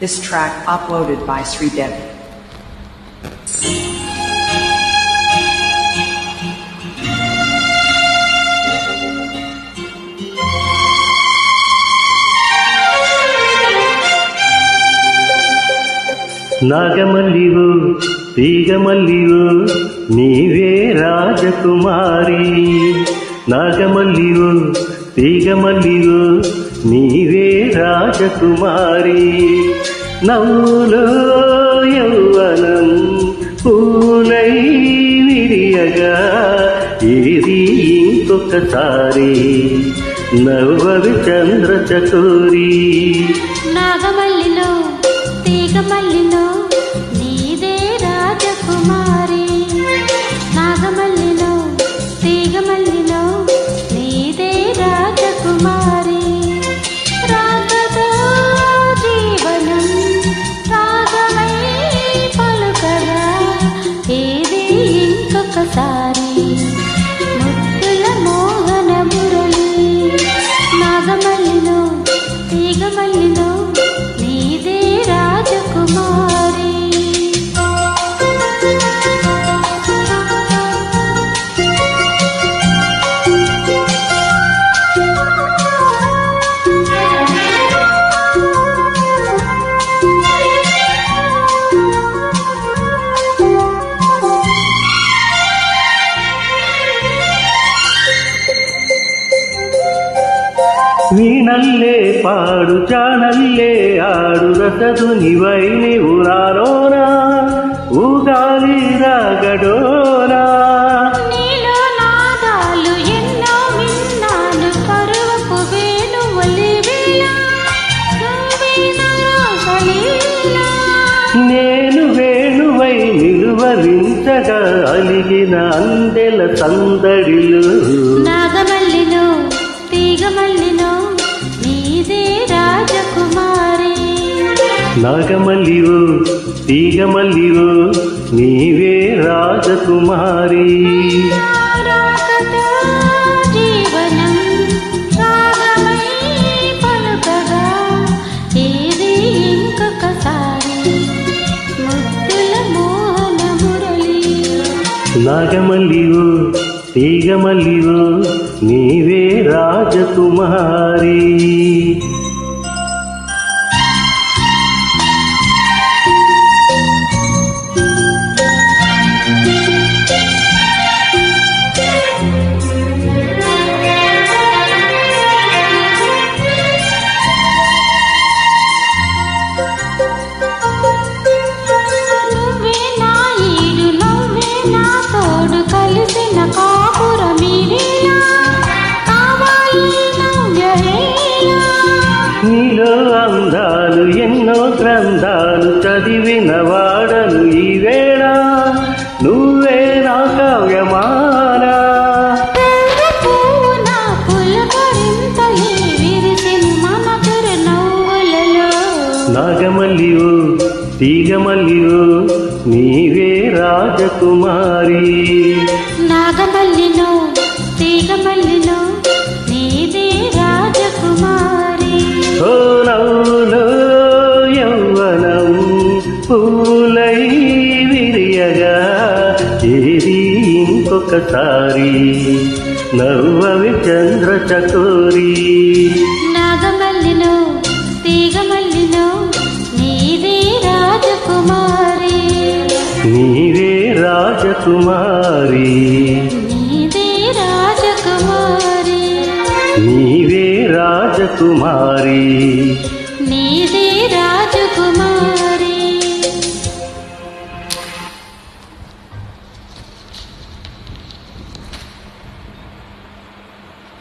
This track uploaded by Sri Dev. నాగమల్లివో తీగమల్లివో నీవే రాజకుమారి. నాగమల్లివో తీగమల్లివో నీవే రాజకుమారి. నవ్వులో యౌవనం పూలై విరియగా ఏది ఇంకొకసారి నవ్వవి చంద్ర చకోరి. నాగమల్లిలో తీగమల్లిలో నీదే రాజకుమారి. నాగమల్లిలో తీగమల్లిలో నీదే రాజకుమారి. రాగతో జీవనం రాగమై పలుకగా ఏది ఇంకొకసారి ముద్దుల మోహన మురళి. నాగమల్లిలో తీగమల్లిలో నీదే రాజకుమారి. వీణల్లే పాడు చానల్లే ఆడు రసధునివై నీవు నాలోనా ఊగాలి రాగడోనా. నీలో నాదాలు ఎన్నో విన్నాను పరువపు వేణువులి వేళ నువ్వే నా రాసలీల. నేను వేణువై నిలువరించగా అలిగిన అందెల సందడిలో. నాగమల్లిలో తీగమల్లిలో నీదే రాజకుమారి. నాగమల్లివో తీగమల్లివో నీవే రాజకుమారి. రాగతో జీవనం రాగమై పలుకగా ఏది ఇంకొకసారి ముద్దుల మోహన మురళి. నాగమల్లివో తీగమల్లివో నీవే రాజకుమారి. నువ్వే నా ఈడు నువ్వే నా తోడు కలిసిన కాపురమీ వేళ కావాలి నవ్యవేళ. నీలో అందాలు ఎన్నో గ్రంథాలు చదివిన వాడను ఈ వేళ నువ్వే నా కావ్యమాలా. పువ్వున పులకరింతలే విరిసిన మన చిరునవ్వులలో. నాగమల్లివో తీగమల్లివో నీవే రాజకుమారి. నాగమల్లిలో తీగమల్లిలో నీదే రాజకుమారి. ఓ నవ్వులో యౌవనం పూలై విరియగా ఏది ఇంకొకసారి నవ్వవి చంద్ర చకోరి. నాగమల్లిలో తీగమల్లిలో నీదే రాజకుమారి. నీవే రాజకుమారి. నీదే రాజకుమారి. నీవే రాజకుమారి. నీదే రాజకుమారి.